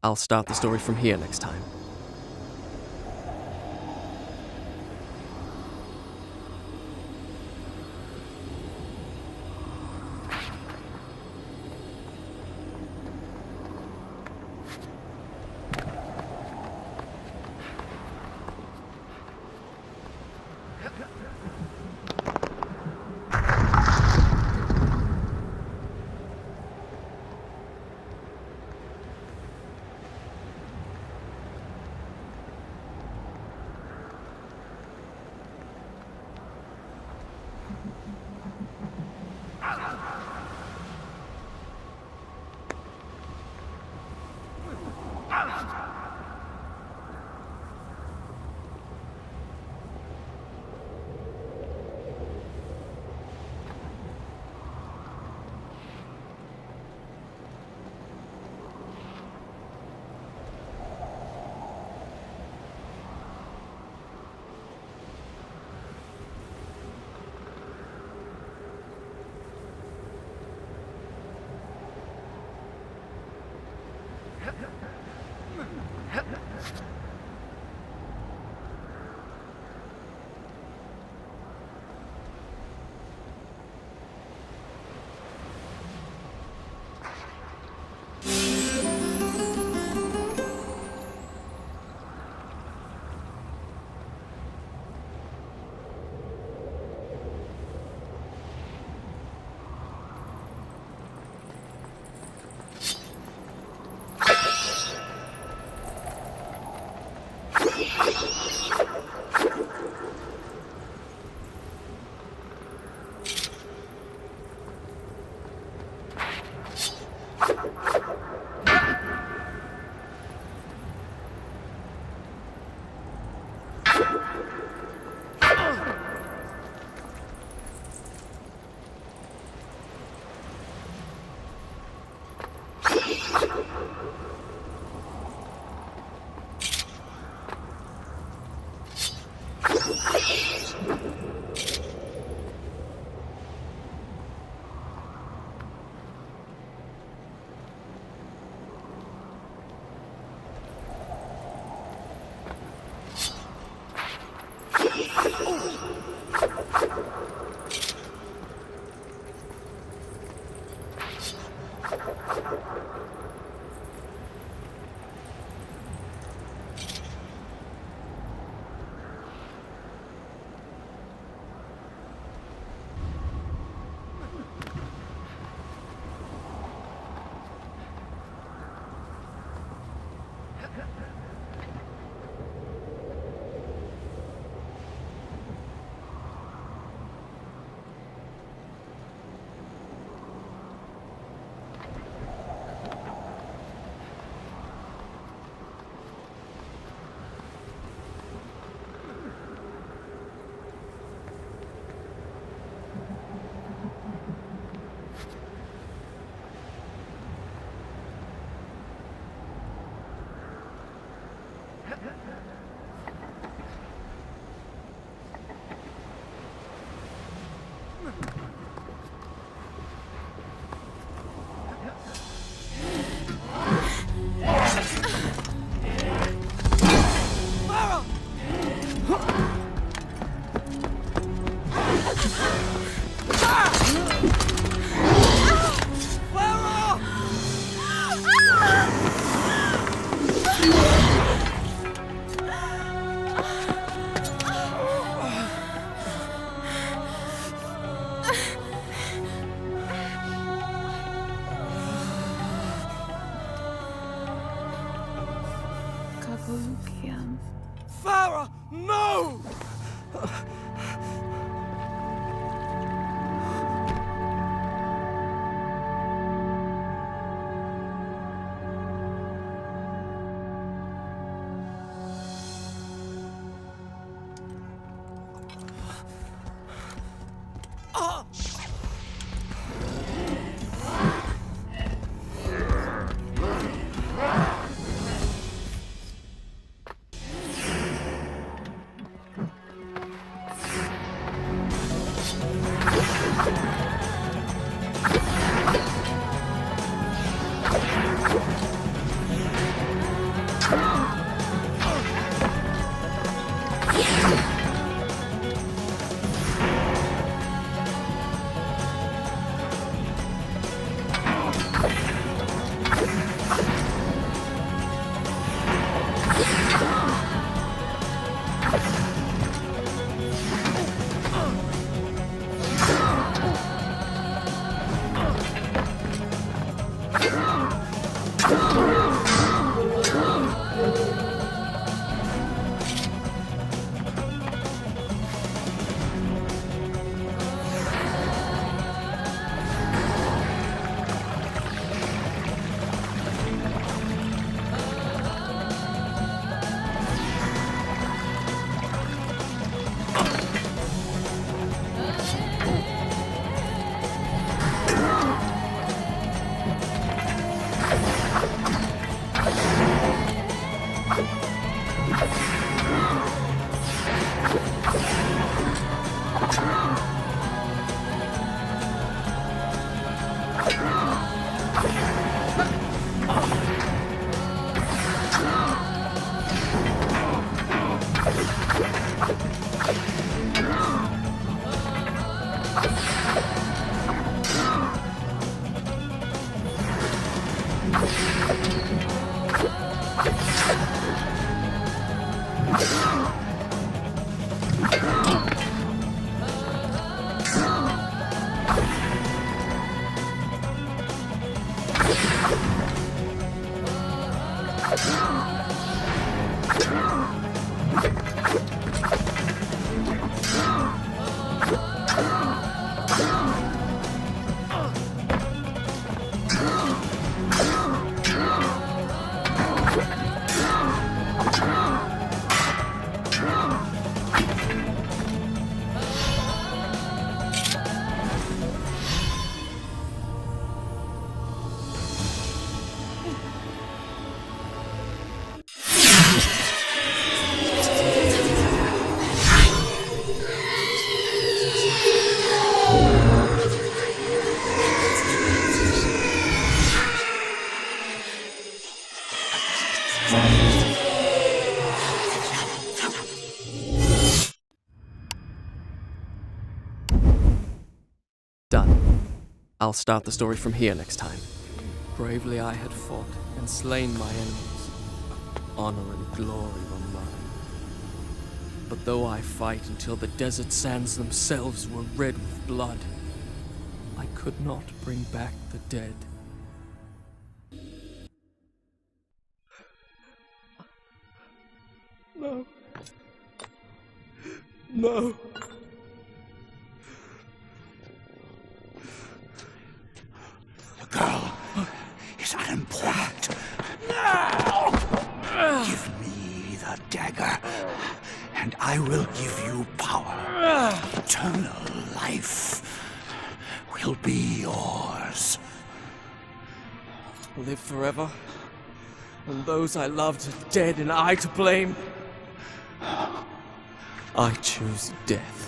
I'll start the story from here next time. Farah, no! I'll start the story from here next time. Bravely I had fought and slain my enemies. Honor and glory were mine. But though I fight until the desert sands themselves were red with blood, I could not bring back the dead. No. No. The girl is unimportant. Give me the dagger, and I will give you power. Eternal life will be yours. Live forever, and those I loved are dead and I to blame. I choose death.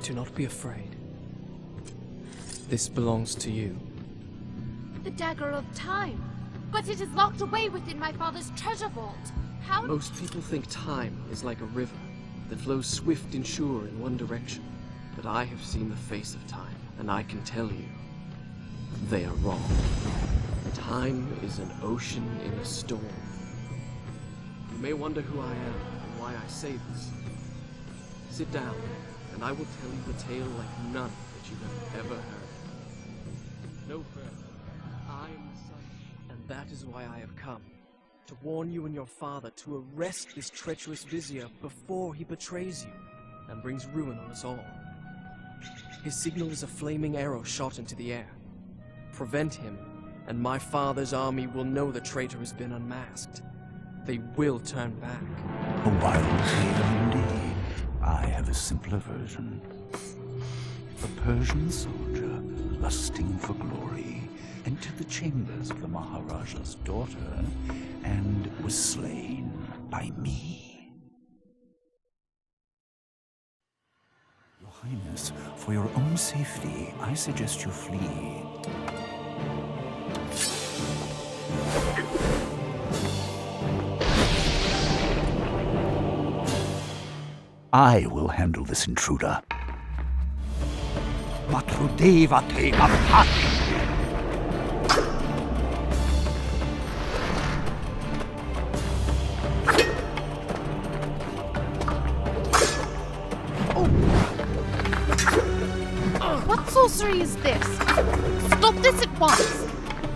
Do not be afraid. This belongs to you. The dagger of time. But it is locked away within my father's treasure vault. How? Most people think time is like a river that flows swift and sure in one direction. But I have seen the face of time, and I can tell you, they are wrong. Time is an ocean in a storm. You may wonder who I am and why I say this. Sit down, and I will tell you a tale like none that you have ever heard. No further. I am the sun, and that is why I have come. To warn you and your father to arrest this treacherous vizier before he betrays you and brings ruin on us all. His signal is a flaming arrow shot into the air. Prevent him, and my father's army will know the traitor has been unmasked. They will turn back. A wild tale indeed. I have a simpler version. A Persian soldier, lusting for glory, entered the chambers of the Maharaja's daughter and was slain by me. Your Highness, for your own safety, I suggest you flee. I will handle this intruder. Matrudevate Mapati! What sorcery is this? Stop this at once!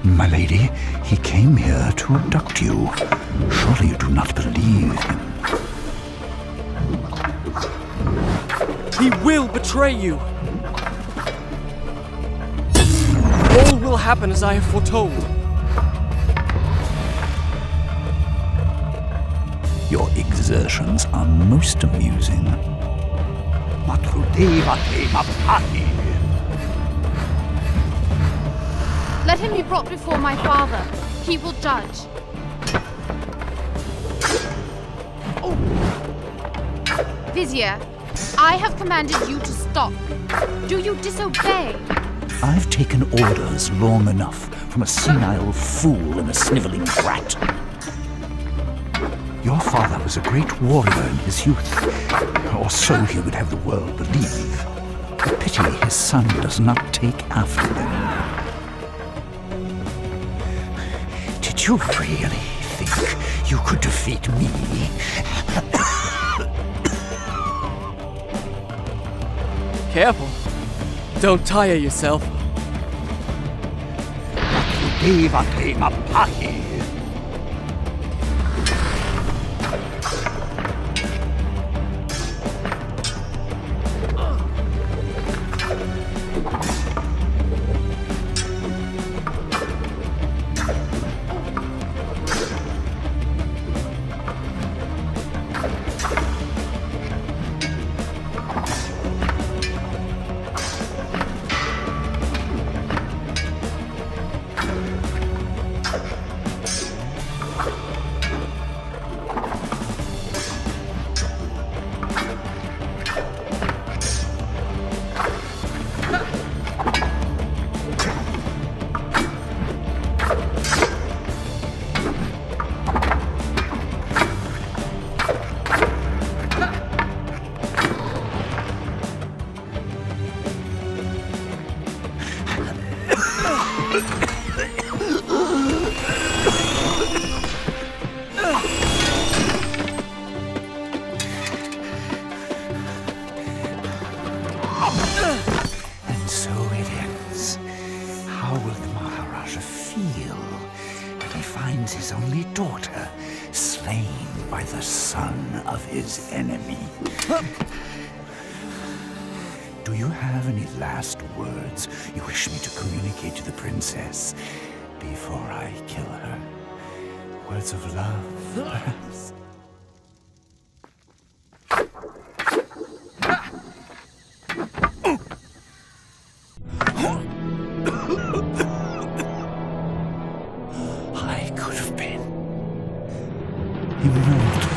My lady, he came here to abduct you. Surely you do not believe him. He will betray you! All will happen as I have foretold. Your exertions are most amusing. Matrudevate Mapati! Let him be brought before my father. He will judge. Vizier, I have commanded you to stop. Do you disobey? I've taken orders long enough from a senile fool and a sniveling brat. Your father was a great warrior in his youth, or so he would have the world believe. A pity his son does not take after them. Did you really think you could defeat me? Careful. Don't tire yourself. Devate Mapahi. And so it ends. How will the Maharaja feel when he finds his only daughter slain by the son of his enemy? Do you have any last words you wish me to communicate to the princess before I kill her? Words of love, perhaps? I could have been immortal.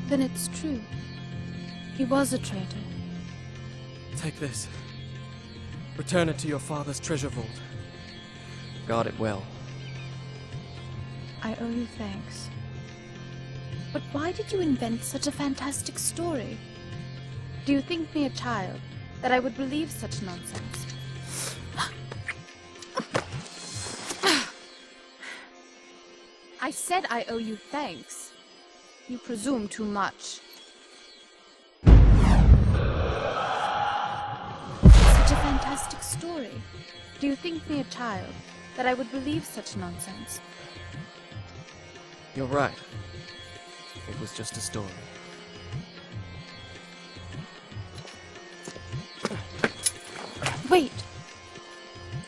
Then it's true. He was a traitor. Take this. Return it to your father's treasure vault. Guard it well. I owe you thanks. But why did you invent such a fantastic story? Do you think me a child, that I would believe such nonsense? I said I owe you thanks. You presume too much. Such a fantastic story. Do you think me a child, that I would believe such nonsense? You're right. It was just a story. Wait!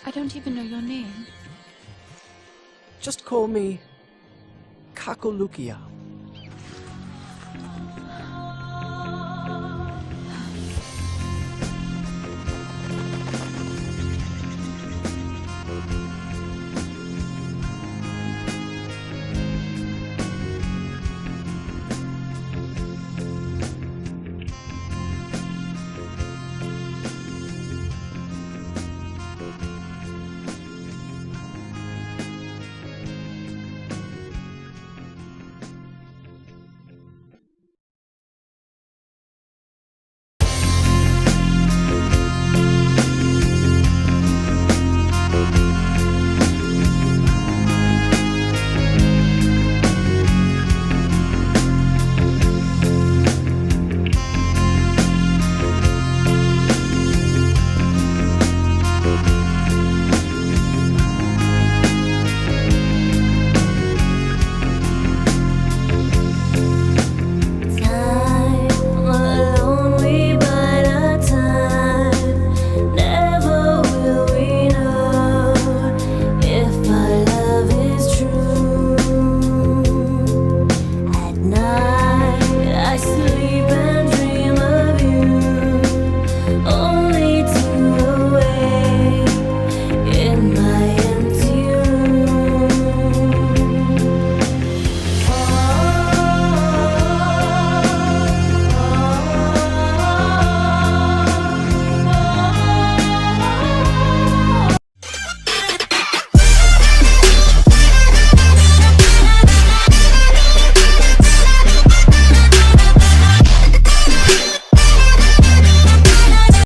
I don't even know your name. Just call me Kakolukia.